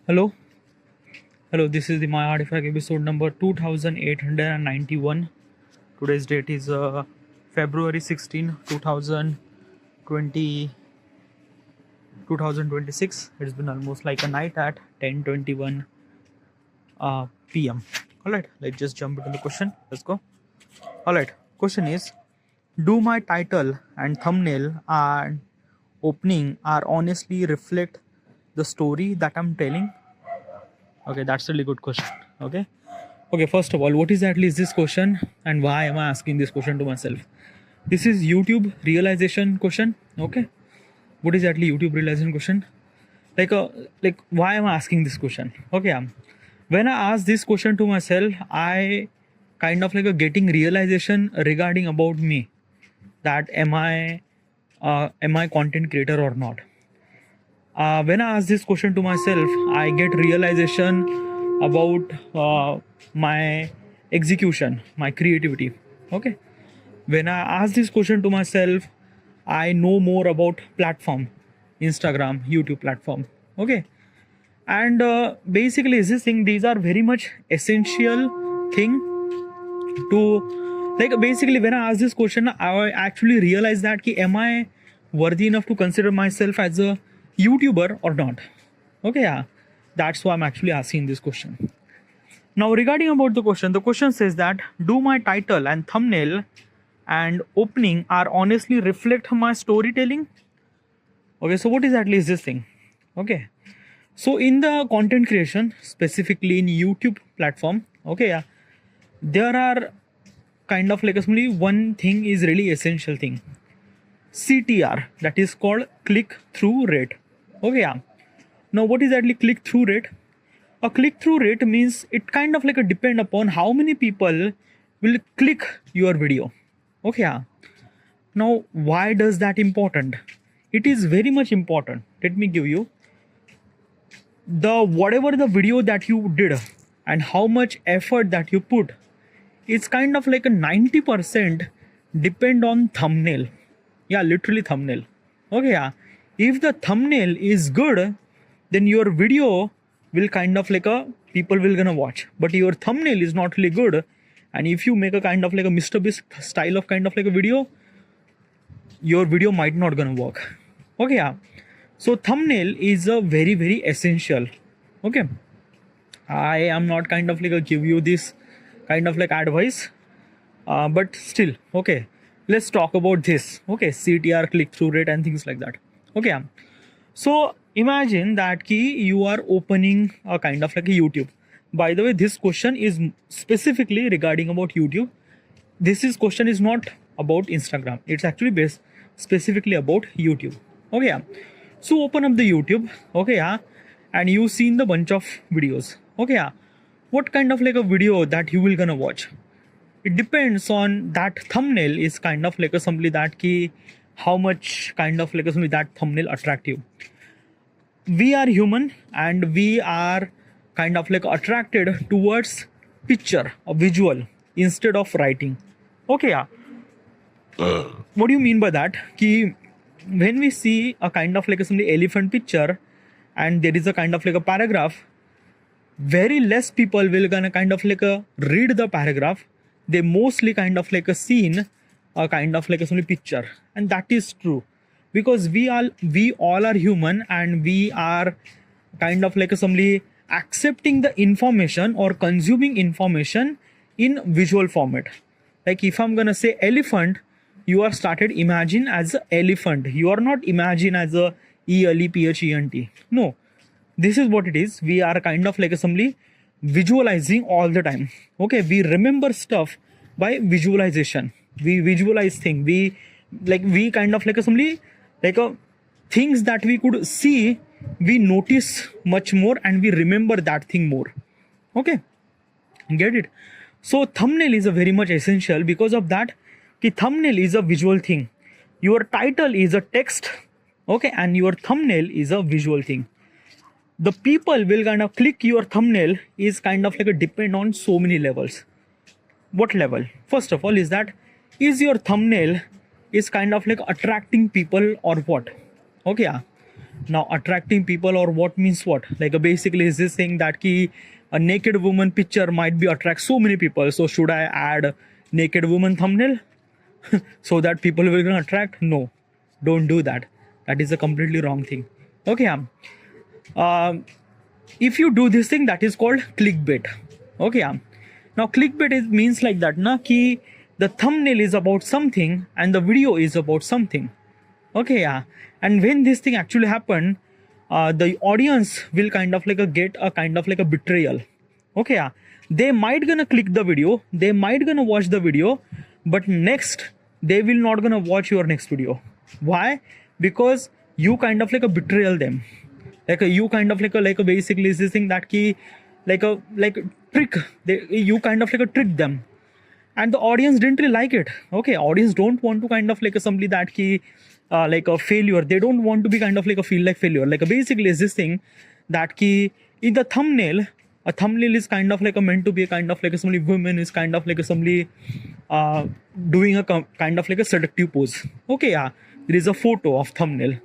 Hello, hello. This is the My Artifact episode number 2891. Today's date is February 16, 2020, 2026. It's been almost like a night at 10:21 p.m. All right, let's just jump into the question. Let's go. All right, question is: do my title and thumbnail and opening are honestly reflect the story that I'm telling? Okay, that's a really good question. Okay, first of all, what exactly is this question and why am I asking this question to myself? This is YouTube realization question. Okay, what is exactly YouTube realization question? Like why am I asking this question? Okay, when I ask this question to myself, I kind of like a getting realization regarding about me, that am I content creator or not. When I ask this question to myself, I get realization about my execution, my creativity. Okay, when I ask this question to myself, I know more about platform, Instagram, YouTube platform. Okay, and basically is this thing, these are very much essential thing to, like, basically when I ask this question, I actually realize that ki, am I worthy enough to consider myself as a YouTuber or not? Okay, yeah, that's why I'm actually asking this question. Now regarding about the question says that do my title and thumbnail and opening are honestly reflect my storytelling? Okay, so what exactly is this thing? Okay, so in the content creation, specifically in YouTube platform, okay, yeah, there are kind of like only one thing is really essential thing, CTR, that is called click through rate. Okay, yeah. Now what is actually click through rate? A click through rate means it kind of like a depend upon how many people will click your video. Okay, yeah. Now why does that important? It is very much important. Let me give you the whatever the video that you did and how much effort that you put, it's kind of like a 90% depend on thumbnail. Yeah, literally thumbnail. Okay, yeah. If the thumbnail is good, then your video will kind of like a people will gonna watch. But your thumbnail is not really good, and if you make a kind of like a Mr. Beast style of kind of like a video, your video might not gonna work. Okay, yeah. So thumbnail is a very essential. Okay, I am not kind of like a give you this kind of like advice, but still, okay, let's talk about this. Okay, CTR, click through rate and things like that. Okay, so imagine that key you are opening a kind of like a YouTube. By the way, this question is specifically regarding about YouTube. This is question is not about Instagram, it's actually based specifically about YouTube. Okay, yeah. So open up the YouTube. Okay, yeah, and you seen the bunch of videos. Okay, yeah. What kind of like a video that you will gonna watch? It depends on that thumbnail is kind of like a simply that key, how much kind of like a simply that thumbnail attract you. We are human and we are kind of like attracted towards picture or visual instead of writing. Okay, yeah. What do you mean by that? Ki when we see a kind of like a simply elephant picture and there is a kind of like a paragraph, very less people will gonna kind of like a read the paragraph. They mostly kind of like a scene, a kind of like a simply picture, and that is true because we all are human and we are kind of like a simply accepting the information or consuming information in visual format. Like if I'm gonna say elephant, you are started imagine as a elephant. You are not imagine as a ELEPHENT. No, this is what it is. We are kind of like assembly visualizing all the time. Okay, we remember stuff by visualization. We visualize things. We kind of like assembly like a things that we could see, we notice much more and we remember that thing more. Okay, get it? So thumbnail is a very much essential because of that. Ki thumbnail is a visual thing, your title is a text, okay, and your thumbnail is a visual thing. The people will kind of click your thumbnail is kind of like a depend on so many levels. What level? First of all is that is your thumbnail is kind of like attracting people or what? Okay, yeah. Now attracting people or what means what? Like basically is this saying that ki a naked woman picture might be attract so many people. So should I add naked woman thumbnail so that people will gonna attract? No, don't do that. That is a completely wrong thing. Okay. If you do this thing, that is called clickbait. Okay. Now clickbait means like that na ki the thumbnail is about something and the video is about something. Okay, yeah. And when this thing actually happen, the audience will kind of like get a kind of like a betrayal. Okay, yeah. They might gonna click the video, they might gonna watch the video, but next they will not gonna watch your next video. Why? Because you kind of like a betrayal them. You kind of like a basically is this thing that ki like a trick. You kind of like a trick them. And the audience didn't really like it. Okay, audience don't want to kind of like a somebody that ki like a failure. They don't want to be kind of like a feel like failure. Basically is this thing that ki in the thumbnail, a thumbnail is kind of like a meant to be a kind of like a somebody woman is kind of like a somebody doing a kind of like a seductive pose. Okay, yeah, there is a photo of thumbnail.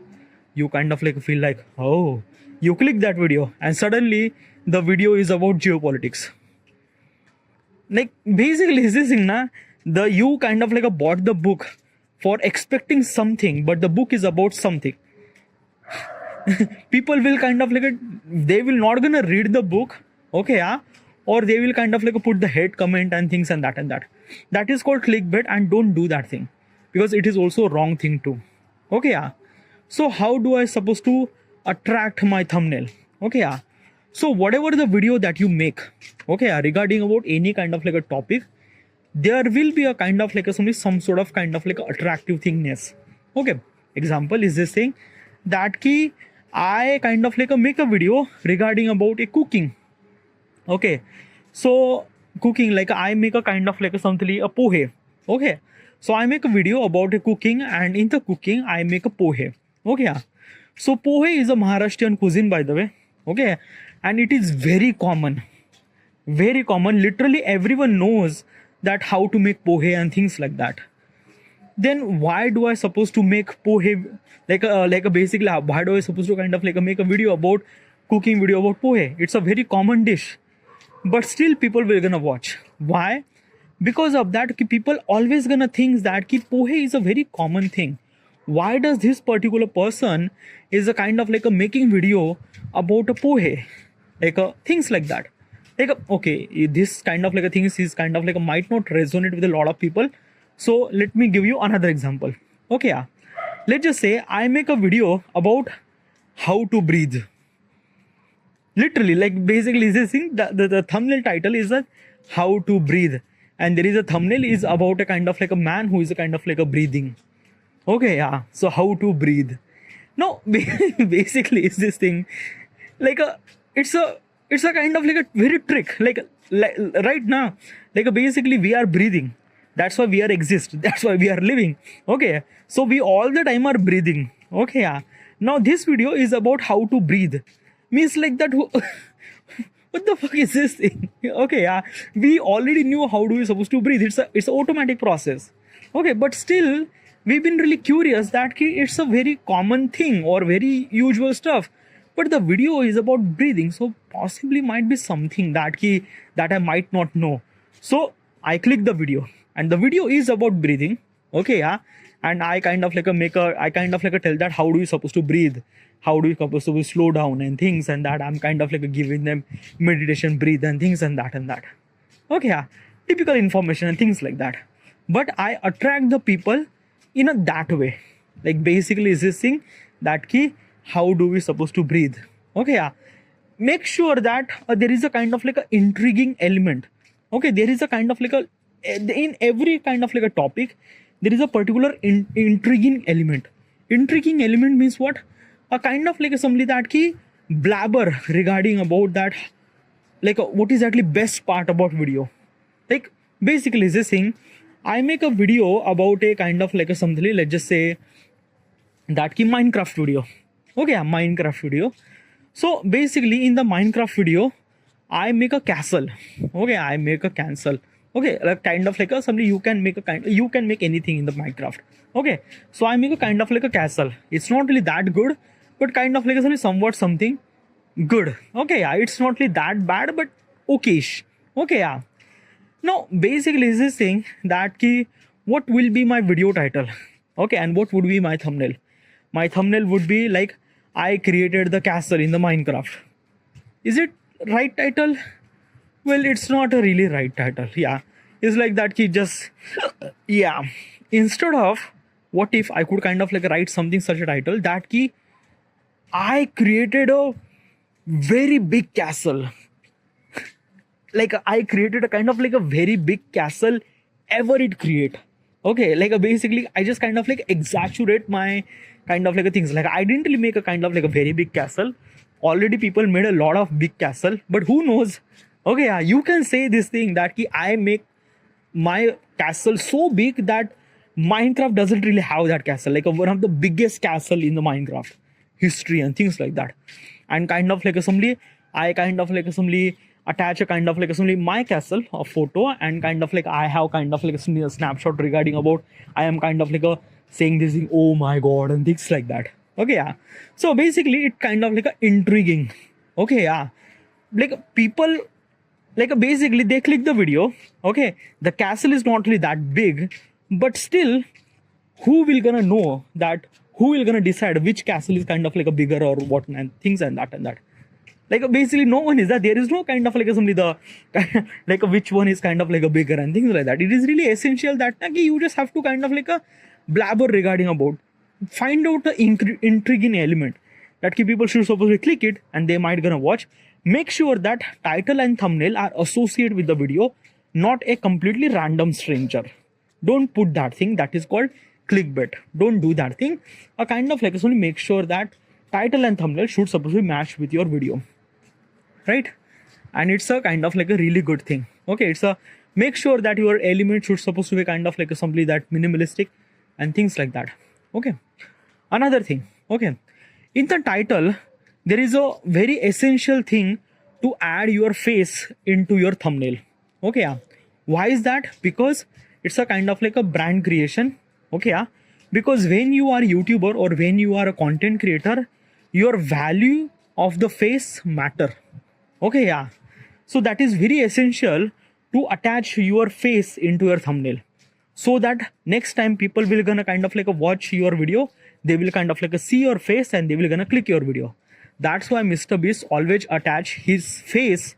You kind of like feel like, oh, you click that video and suddenly the video is about geopolitics. Basically is this thing na, you kind of like bought the book for expecting something, but the book is about something. People will kind of they will not gonna read the book. Okay, yeah, or they will kind of like put the hate comment and things and that and that. That is called clickbait, and don't do that thing because it is also a wrong thing too. Okay, yeah. So how do I supposed to attract my thumbnail? Okay, yeah. So whatever the video that you make, okay, yeah, regarding about any kind of like a topic, there will be a kind of like some sort of kind of like a attractive thingness. Okay, example is this thing that ki I kind of like make a video regarding about a cooking. Okay, so cooking, like I make a kind of like something a pohe. Okay, so I make a video about a cooking, and in the cooking I make a pohe. Okay, yeah. So pohe is a Maharashtrian cuisine, by the way. Okay, and it is very common. Very common. Literally everyone knows that how to make pohe and things like that. Then why do I supposed to make pohe basically why do I supposed to kind of like make a video about cooking video about pohe? It's a very common dish, but still people will gonna watch. Why? Because of that people always gonna think that ki pohe is a very common thing. Why does this particular person is a kind of like a making video about a pohe, things like that. Okay, this kind of like a things is kind of like a might not resonate with a lot of people. So let me give you another example. Okay, yeah. Let's just say I make a video about how to breathe. Literally, basically this thing, the thumbnail title is that how to breathe, and there is a thumbnail is about a kind of like a man who is a kind of like a breathing. Okay, yeah. So how to breathe. No, basically is this thing it's a kind of like a very trick. Right now, basically we are breathing. That's why we are exist. That's why we are living. Okay, so we all the time are breathing. Okay, yeah. Now this video is about how to breathe. Means like that. What the fuck is this thing? Okay, yeah. We already knew how do we supposed to breathe. It's an automatic process. Okay, but still we've been really curious that it's a very common thing or very usual stuff, but the video is about breathing, so possibly might be something that I might not know. So I click the video, and the video is about breathing. Okay, yeah. And I kind of like tell that how do you supposed to breathe, how do you supposed to slow down and things and that. I'm kind of like giving them meditation, breathe and things and that and that. Okay, yeah. Typical information and things like that. But I attract the people in a that way. Basically is this thing that how do we supposed to breathe. Okay, yeah. Make sure that there is a kind of like a intriguing element. Okay, there is a kind of like in every kind of like a topic there is a particular intriguing element. Intriguing element means what? A kind of like somebody that blabber regarding about that, what is actually best part about video. Basically is this thing, I make a video about a kind of like a something, let's just say that Minecraft video. Okay, yeah, Minecraft video. So basically in the Minecraft video, I make a castle. Okay, I make a castle. Okay, kind of like somebody you can make anything in the Minecraft. Okay, so I make a kind of like a castle. It's not really that good, but kind of like somewhat something good. Okay, yeah, it's not really that bad, but okayish. Okay, yeah. Now, basically, is this thing that ki, what will be my video title? Okay, and what would be my thumbnail? My thumbnail would be like, I created the castle in the Minecraft. Is it right title? Well, it's not a really right title. Yeah, it's like that ki just yeah. Instead of, what if I could kind of like write something such a title that ki I created a very big castle. Like I created a kind of like a very big castle ever it create. Okay, like basically I just kind of like exaggerate my kind of like a things. Like I didn't really make a kind of like a very big castle. Already people made a lot of big castle, but who knows? Okay, yeah, you can say this thing that ki I make my castle so big that Minecraft doesn't really have that castle, like one of the biggest castle in the Minecraft history and things like that. And kind of like assembly, I kind of like assembly attach a kind of like assembly my castle, a photo, and kind of like I have kind of like a snapshot regarding about I am kind of like a saying this thing, oh my god, and things like that. Okay, yeah. So basically it kind of like a intriguing. Okay, yeah. Like people like basically they click the video. Okay, the castle is not really that big, but still who will gonna know that, who will gonna decide which castle is kind of like a bigger or what and things and that. Like basically no one is that, there is no kind of like somebody the like which one is kind of like a bigger and things like that. It is really essential that you just have to kind of like a blabber regarding about, find out the intriguing element that people should supposedly click it and they might gonna watch. Make sure that title and thumbnail are associated with the video, not a completely random stranger. Don't put that thing, that is called clickbait. Don't do that thing. A kind of like only make sure that title and thumbnail should supposedly match with your video, right? And it's a kind of like a really good thing. Okay, it's a make sure that your element should supposed to be kind of like something that minimalistic and things like that. Okay, another thing. Okay, in the title there is a very essential thing to add your face into your thumbnail. Okay, yeah. Why is that? Because it's a kind of like a brand creation. Okay, yeah. Because when you are YouTuber or when you are a content creator, your value of the face matter. Okay, yeah. So that is very essential to attach your face into your thumbnail, so that next time people will gonna kind of like watch your video, they will kind of like see your face and they will gonna click your video. That's why Mr. Beast always attach his face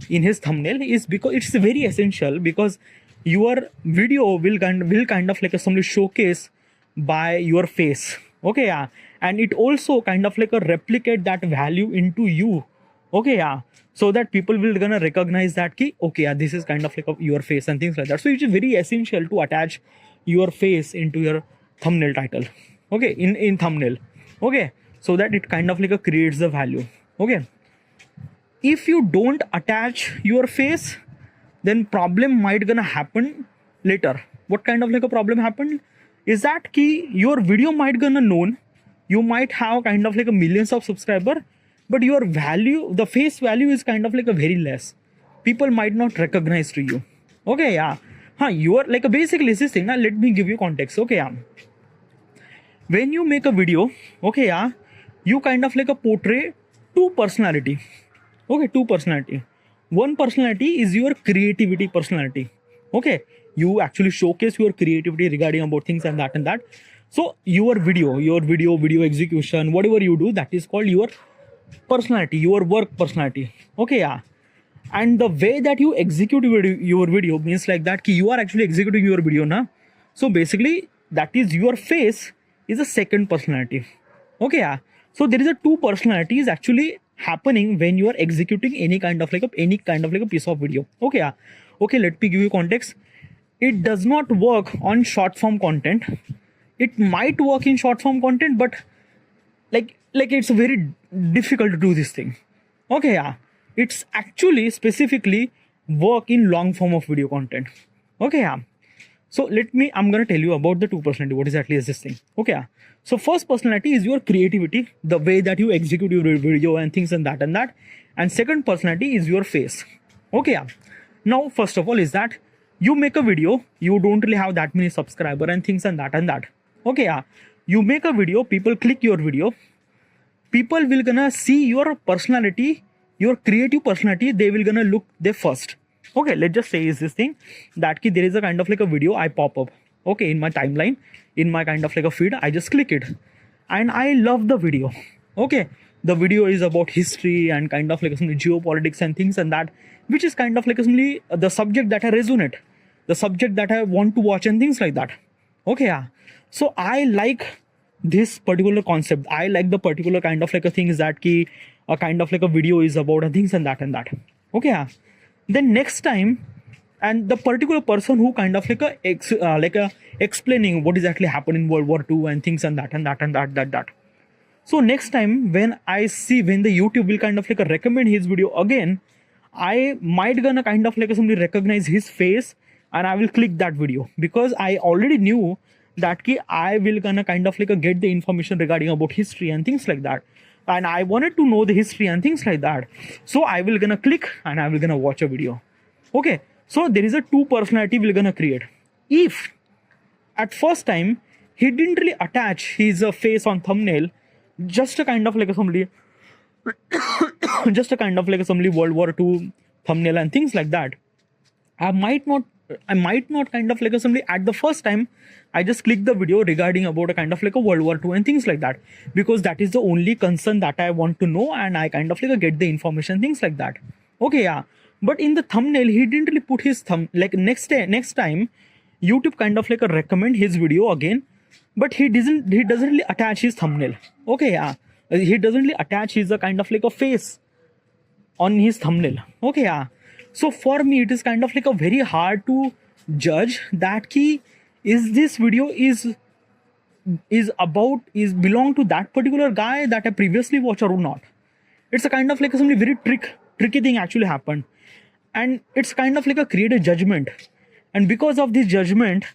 in his thumbnail, is because it's very essential, because your video will kind of like somebody showcase by your face. Okay, yeah. And it also kind of like replicate that value into you. Okay, yeah. So that people will gonna recognize that ki, okay, yeah, this is kind of like your face and things like that. So it is very essential to attach your face into your thumbnail title. Okay, in thumbnail. Okay, so that it kind of like creates the value. Okay, if you don't attach your face, then problem might gonna happen later. What kind of like a problem happened is that ki your video might gonna known, you might have kind of like a millions of subscriber, but your value, the face value is kind of like a very less. People might not recognize to you. Okay, yeah. You are like a basically this thing. Now let me give you context. Okay, yeah. When you make a video, okay, yeah, you kind of like a portray two personality. Okay, two personality. One personality is your creativity personality. Okay, you actually showcase your creativity regarding about things and that. So your video execution, whatever you do, that is called your personality, your work personality. Okay, yeah. And the way that you execute your video means like that ki you are actually executing your video na. So basically that is your face is a second personality. Okay, yeah. So there is a two personalities actually happening when you are executing any kind of like a piece of video. Okay, yeah. Okay, let me give you context. It does not work on short form content. It might work in short form content, but like it's very difficult to do this thing. Okay, yeah. It's actually specifically work in long form of video content. Okay, yeah. So I'm gonna tell you about the two personality. What exactly is this thing? Okay, yeah. So first personality is your creativity, the way that you execute your video and things and that. And second personality is your face. Okay, yeah. Now first of all is that you make a video, you don't really have that many subscriber and things and that. Okay, yeah. You make a video, people click your video. people will gonna see your personality, your creative personality. They will gonna look there first. Okay, let's just say is this thing that there is a kind of like a video I pop up, okay, in my timeline, in my kind of like a feed. I just click it and I love the video. Okay, the video is about history and kind of like some geopolitics and things and that, which is kind of like simply the subject that I resonate, the subject that I want to watch and things like that. Okay, yeah. So I like this particular concept. I like the particular kind of like a thing is that a kind of like a video is about and things and that and that. Okay, yeah. Then next time, and the particular person who kind of like a explaining what is actually happened in World War II and things and that and that and that. So next time when I see, when the YouTube will kind of like recommend his video again, I might gonna kind of like somebody recognize his face and I will click that video, because I already knew that I will gonna kind of like get the information regarding about history and things like that, and I wanted to know the history and things like that. So I will gonna click and I will gonna watch a video. Okay, so there is a two personality we're gonna create. If at first time he didn't really attach his face on thumbnail, just a kind of like somebody just a kind of like somebody World War II thumbnail and things like that, I might not kind of like somebody at the first time I just click the video regarding about a kind of like a World War II and things like that, because that is the only concern that I want to know, and I kind of like get the information, things like that. Okay, yeah. But in the thumbnail he didn't really put his thumb, like next time YouTube kind of like recommend his video again, but he doesn't really attach his thumbnail. Okay, yeah. He doesn't really attach his kind of like a face on his thumbnail. Okay, yeah. So for me it is kind of like a very hard to judge that is this video is belong to that particular guy that I previously watched or not. It's a kind of like something very tricky thing actually happened, and it's kind of like a create a judgment, and because of this judgment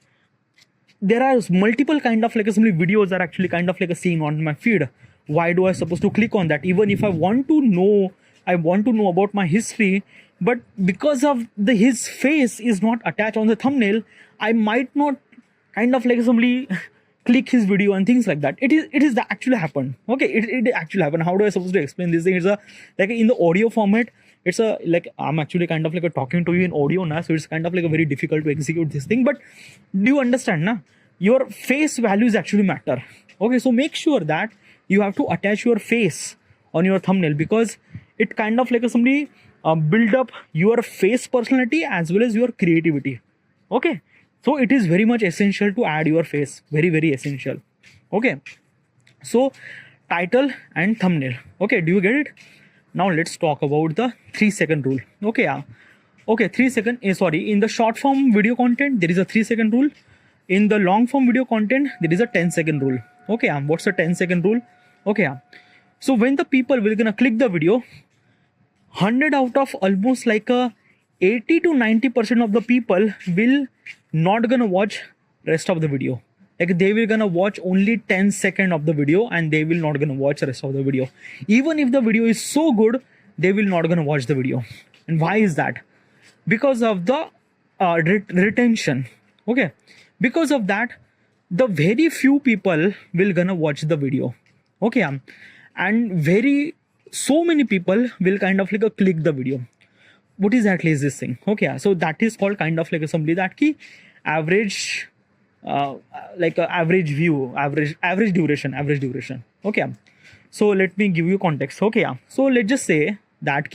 there are multiple kind of like some videos are actually kind of like seeing on my feed. Why do I supposed to click on that, even if I want to know about my history, but because of his face is not attached on the thumbnail, I might not kind of like somebody click his video and things like that. It is that actually happened. Okay, it actually happened. How do I supposed to explain this thing? It's a like in the audio format, it's a like I'm actually kind of like talking to you in audio now, so it's kind of like a very difficult to execute this thing. But do you understand now? Your face values actually matter. Okay, so make sure that you have to attach your face on your thumbnail, because it kind of like somebody build up your face personality as well as your creativity. Okay, so it is very much essential to add your face, very essential. Okay, so title and thumbnail. Okay, do you get it? Now let's talk about the 3-second rule. Okay, yeah. Okay, 3 second in the short form video content there is a 3-second rule. In the long form video content there is a 10-second rule. Okay, what's the 10-second rule? Okay, so when the people will gonna click the video, 100 out of almost like a 80 to 90% of the people will not gonna watch rest of the video. Like they will gonna watch only 10 seconds of the video and they will not gonna watch the rest of the video. Even if the video is so good, they will not gonna watch the video. And why is that? Because of the retention. Okay, because of that the very few people will gonna watch the video. Okay, and so many people will kind of like click the video. What exactly is this thing? Okay, so that is called kind of like somebody that average like average view, average duration. Okay, so let me give you context. Okay, so let's just say that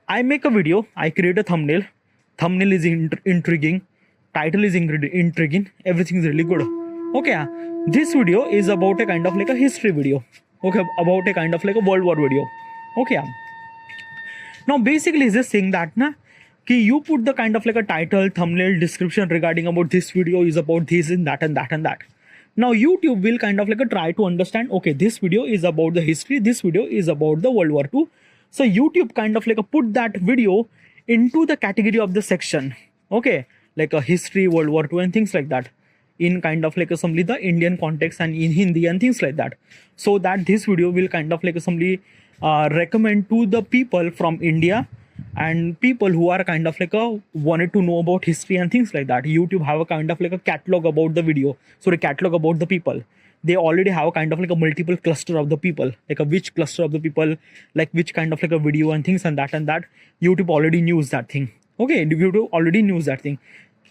I make a video, I create a thumbnail is intriguing, title is intriguing, everything is really good. Okay, this video is about a kind of like a history video. Okay, about a kind of like a World War video. Okay, now basically is this thing that you put the kind of like a title, thumbnail, description regarding about this video is about this and that and that and that. Now YouTube will kind of like try to understand, okay, this video is about the history, this video is about the World War II. So YouTube kind of like put that video into the category of the section. Okay, like a history, World War II and things like that, in kind of like assembly the Indian context and in Hindi and things like that, so that this video will kind of like assembly recommend to the people from India and people who are kind of like wanted to know about history and things like that. YouTube have a kind of like a catalog about the video, sorry, catalog about the people. they already have kind of like a multiple cluster of the people, like a which cluster of the people, like which kind of like a video and things, and that YouTube already knows that thing. Okay, YouTube already knows that thing.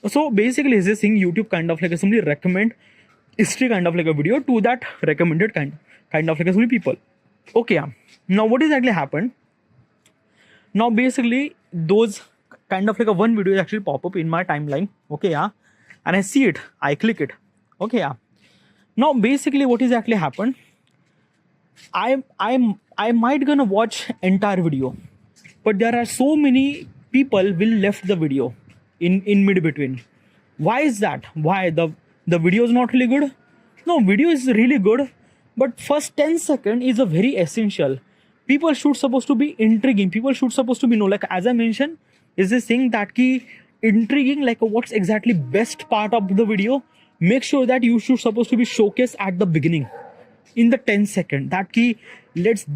So basically, is this thing YouTube kind of like somebody recommend history kind of like a video to that recommended kind of like somebody people. Okay, yeah. Now what is actually happened? Now basically those kind of like a one video actually pop up in my timeline. Okay, yeah, and I see it, I click it. Okay, yeah. Now basically what is actually happened? I might gonna watch entire video, but there are so many people will left the video in mid between. Why is that? Why the video is not really good? No, video is really good, but first 10 seconds is a very essential. People should supposed to be intriguing. People should supposed to be know, like as I mentioned, is this thing that key intriguing, like what's exactly best part of the video. Make sure that you should supposed to be showcased at the beginning in the 10 second. That key, let's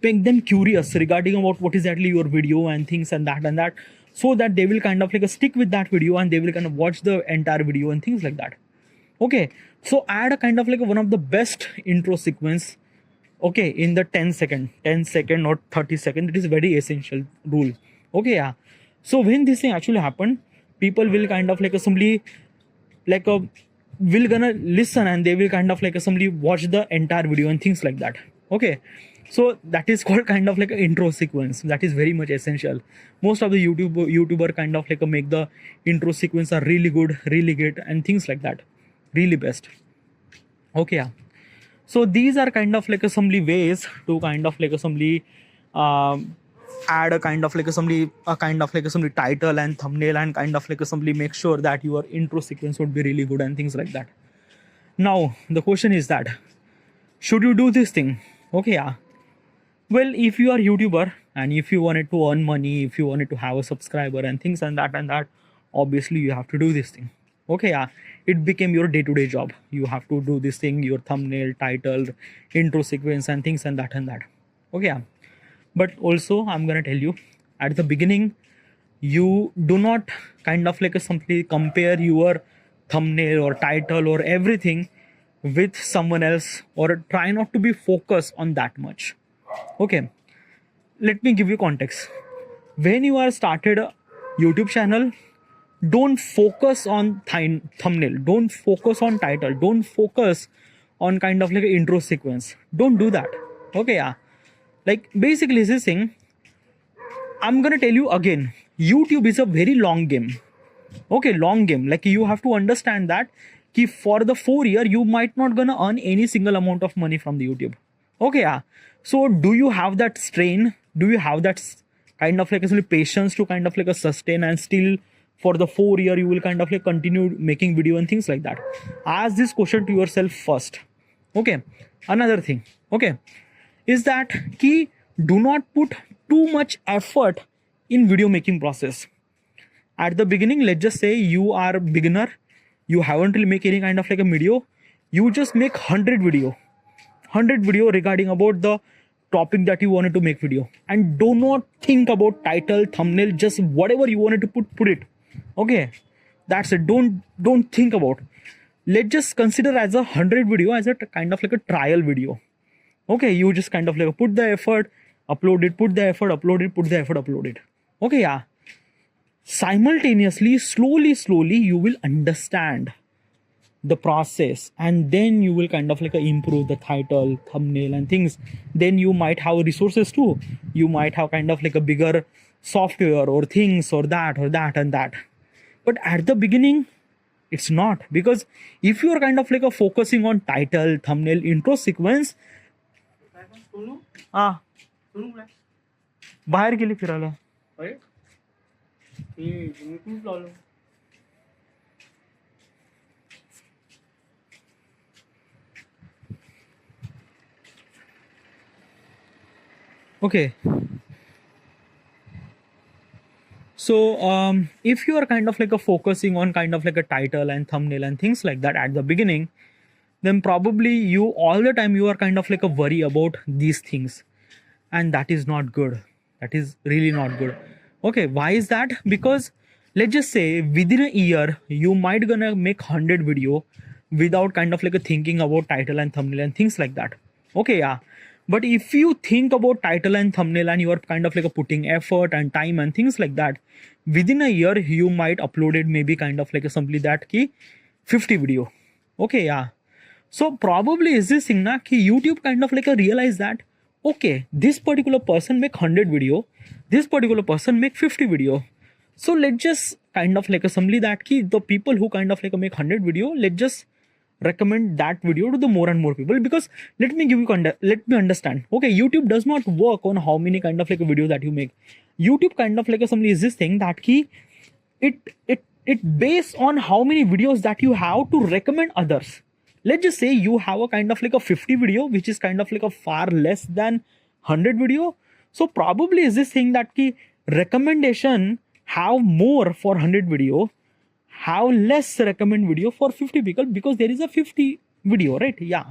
make them curious regarding about what is actually your video and things and that, so that they will kind of like stick with that video and they will kind of watch the entire video and things like that. Okay, so add a kind of like one of the best intro sequence, okay, in the 10 second or 30 second. It is very essential rule. Okay, yeah. So when this thing actually happen, people will kind of like assembly like a will gonna listen and they will kind of like assembly watch the entire video and things like that. Okay, so that is called kind of like an intro sequence. That is very much essential. Most of the YouTuber kind of like make the intro sequence are really good, really great and things like that, really best. Okay, yeah. So these are kind of like assembly ways to kind of like assembly add a kind of like assembly title and thumbnail and kind of like assembly make sure that your intro sequence would be really good and things like that. Now the question is that should you do this thing? Okay, yeah. Well, if you are YouTuber and if you wanted to earn money, if you wanted to have a subscriber and things and that, obviously you have to do this thing. Okay, yeah. It became your day-to-day job. You have to do this thing, your thumbnail, title, intro sequence and things and that. Okay, yeah. But also I'm gonna tell you, at the beginning, you do not kind of like simply compare your thumbnail or title or everything with someone else, or try not to be focused on that much. Okay, let me give you context. When you are started a YouTube channel, don't focus on thumbnail, don't focus on title, don't focus on kind of like an intro sequence. Don't do that. Okay, yeah. Like basically this thing, I'm gonna tell you again, YouTube is a very long game. Okay, long game. Like you have to understand that for the 4 year you might not gonna earn any single amount of money from the YouTube. Okay, yeah. So do you have that strain? Do you have that kind of like a patience to kind of like a sustain and still for the 4 year you will kind of like continue making video and things like that? Ask this question to yourself first. Okay. Another thing, okay, is that key, do not put too much effort in video making process. At the beginning, let's just say you are a beginner, you haven't really make any kind of like a video, you just make 100 video regarding about the topic that you wanted to make video, and do not think about title, thumbnail, just whatever you wanted to put it. Okay, that's it. Don't think about. Let's just consider as a 100 video as a kind of like a trial video. Okay, you just kind of like put the effort, upload it, put the effort, upload it, put the effort, upload it. Okay, yeah. Simultaneously, slowly, you will understand the process, and then you will kind of like improve the title, thumbnail and things. Then you might have resources too. You might have kind of like a bigger software or things or that and that. But at the beginning, it's not, because if you are kind of like focusing on title, thumbnail, intro sequence, बाहेर गेली फिरायला. Okay, so if you are kind of like focusing on kind of like a title and thumbnail and things like that at the beginning, then probably you all the time you are kind of like a worry about these things, and that is not good. That is really not good. Okay, why is that? Because let's just say within a year you might gonna make 100 video, without kind of like a thinking about title and thumbnail and things like that. Okay, yeah. But if you think about title and thumbnail and you are kind of like a putting effort and time and things like that, within a year you might upload it maybe kind of like a simply that key 50 video. Okay, yeah. So probably is this thing na ki YouTube kind of like a realize that okay, this particular person make 100 video, this particular person make 50 video. So let's just kind of like assembly that key the people who kind of like make 100 video, let's just recommend that video to the more and more people. Because let me give you let me understand. Okay, YouTube does not work on how many kind of like a video that you make. YouTube kind of like assembly is this thing that key it based on how many videos that you have to recommend others. Let's just say you have a kind of like a 50 video which is kind of like a far less than 100 video. So probably is this thing that key recommendation have more for 100 video, have less recommend video for 50 people because there is a 50 video, right? Yeah,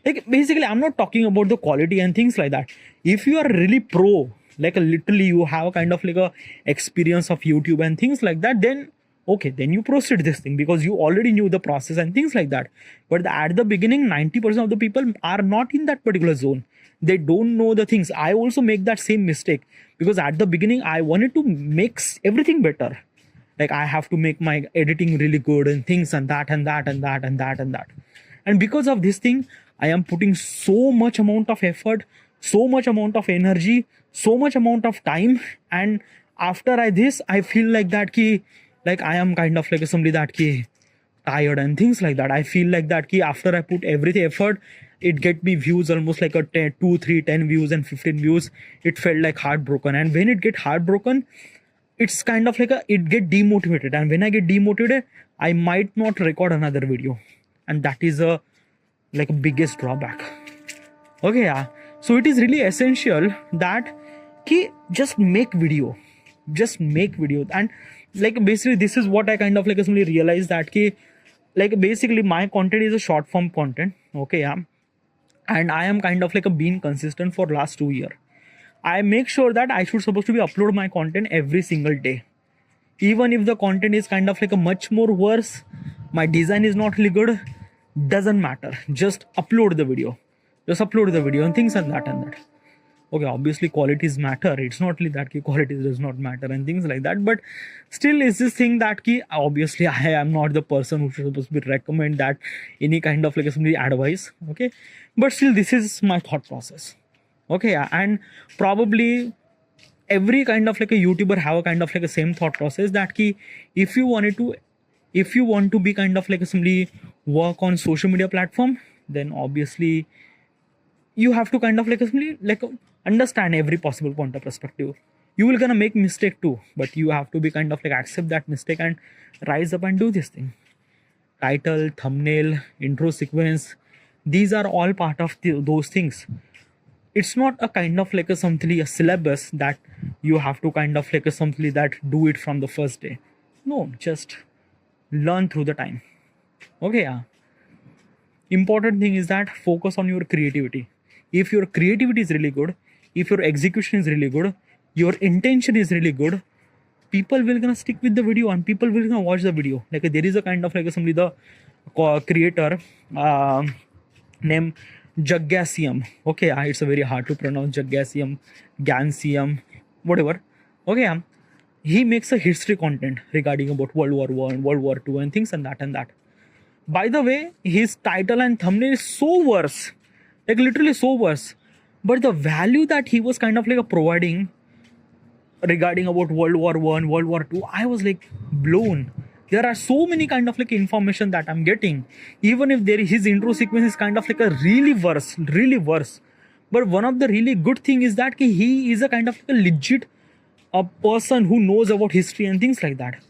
like basically I'm not talking about the quality and things like that. If you are really pro, like literally you have a kind of like a experience of YouTube and things like that, then okay, then you proceed this thing because you already knew the process and things like that. But at the beginning 90% of the people are not in that particular zone. They don't know the things. I also make that same mistake because at the beginning I wanted to make everything better. Like I have to make my editing really good and things and that and that and that and that and that. And because of this thing, I am putting so much amount of effort, so much amount of energy, so much amount of time. And after I feel like that ki, like I am kind of like somebody that ki tired and things like that. I feel like that ki after I put everything effort, it get me views almost like a 10, 2, 3, 10 views and 15 views. It felt like heartbroken. And when it get heartbroken, it's kind of like it get demotivated. And when I get demotivated, I might not record another video. And that is a biggest drawback. Okay, yeah. So it is really essential that ki just make video. Just make video. And like basically this is what I kind of like simply realized that ki like basically my content is a short form content. Okay, yeah. And I am kind of like being consistent for last 2 years. I make sure that I should supposed to be upload my content every single day. Even if the content is kind of like a much more worse, my design is not really good, doesn't matter. Just upload the video. Just upload the video and things and that and that. Okay, obviously qualities matter. It's not really that ki qualities does not matter and things like that. But still is this thing that ki obviously I am not the person who should supposed to be recommend that any kind of like somebody advice. Okay, but still this is my thought process. Okay, yeah. And probably every kind of like a YouTuber have a kind of like a same thought process that ki if you want to be kind of like somebody work on social media platform, then obviously you have to kind of like understand every possible point of perspective. You will gonna make mistake too, but you have to be kind of like accept that mistake and rise up and do this thing. Title, thumbnail, intro sequence, these are all part of those things. It's not a kind of like a syllabus that you have to kind of like a something that do it from the first day. No, just learn through the time. Okay, yeah. Important thing is that focus on your creativity. If your creativity is really good, if your execution is really good, your intention is really good, people will gonna stick with the video and people will gonna watch the video. Like there is a kind of like somebody the creator named Jaggasium. Okay, it's a very hard to pronounce. Jaggasium, Gansium, whatever. Okay, he makes a history content regarding about World War One, World War Two, and things and that and that. By the way, his title and thumbnail is so worse, like literally so worse. But the value that he was kind of like providing regarding about World War One, World War Two, I was like blown. There are so many kind of like information that I'm getting. Even if his intro sequence is kind of like a really worse. But one of the really good thing is that he is a kind of like a legit person who knows about history and things like that.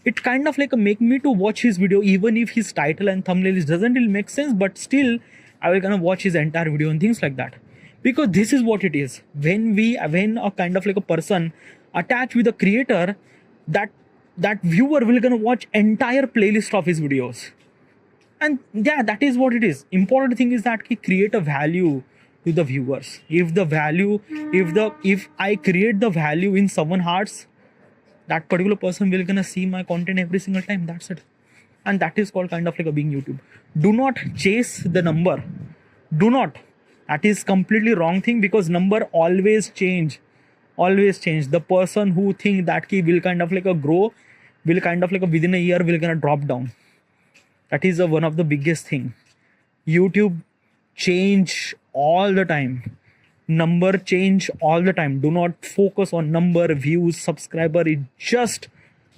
It kind of like make me to watch his video even if his title and thumbnail doesn't really make sense, but still I will gonna watch his entire video and things like that. Because this is what it is. When a kind of like a person attached with a creator, that viewer will gonna watch entire playlist of his videos. And yeah, that is what it is. Important thing is that he create a value to the viewers. If I create the value in someone's hearts, that particular person will gonna see my content every single time. That's it. and that is called kind of like a being YouTube. Do not chase the number. Do not. That is completely wrong thing, because number always change. Always change. The person who think that he will kind of like a grow, will kind of like a within a year will gonna drop down. That is one of the biggest thing. YouTube change all the time. Number change all the time. Do not focus on number, views, subscriber. It's just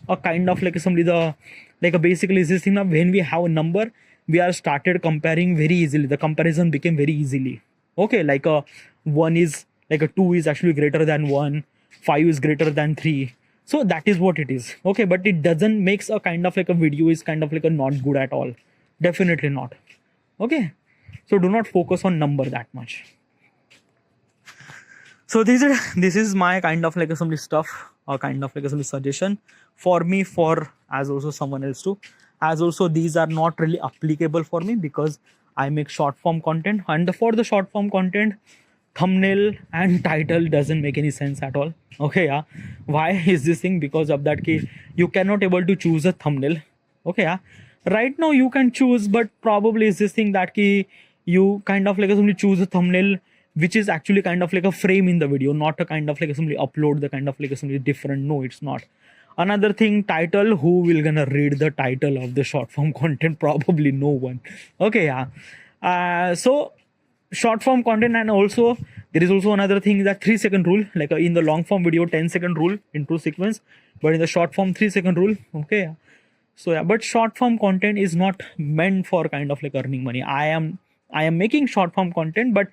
a kind of like somebody the like a basically this thing. When we have a number, we are started comparing very easily. The comparison became very easily. Okay, like a 1 is like a 2 is actually greater than 1, 5 is greater than 3. So that is what it is. Okay, but it doesn't makes a kind of like a video is kind of like a not good at all. Definitely not. Okay, so do not focus on number that much. So this is my kind of like some stuff, or kind of like some suggestion for me, for as also someone else too. As also these are not really applicable for me, because I make short form content, and for the short form content, thumbnail and title doesn't make any sense at all. Okay, yeah. Why is this thing? Because of that key, you cannot able to choose a thumbnail. Okay, yeah. Right now you can choose, but probably is this thing that key you kind of like somebody choose a thumbnail which is actually kind of like a frame in the video, not a kind of like somebody upload the kind of like somebody different. No, it's not. Another thing, title, who will gonna read the title of the short form content? Probably no one. Okay, yeah. So short form content, and also there is also another thing, that 3-second rule. Like in the long form video 10-second rule into sequence, but in the short form 3-second rule. Okay, yeah. So yeah, but short form content is not meant for kind of like earning money. I am making short form content, but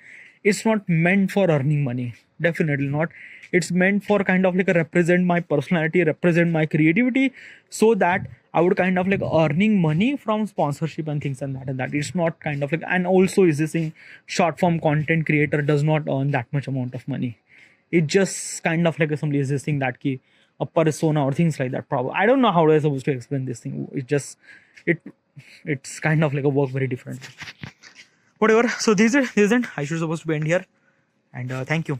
it's not meant for earning money. Definitely not. It's meant for kind of like a represent my personality, represent my creativity, so that I would kind of like earning money from sponsorship and things and that. It's not kind of like, and also is this thing, short form content creator does not earn that much amount of money. It just kind of like somebody is this thing that key a persona or things like that. Probably I don't know how I was supposed to explain this thing. It just it's kind of like a work very different. Whatever. So this isn't. I should supposed to be end here. And thank you.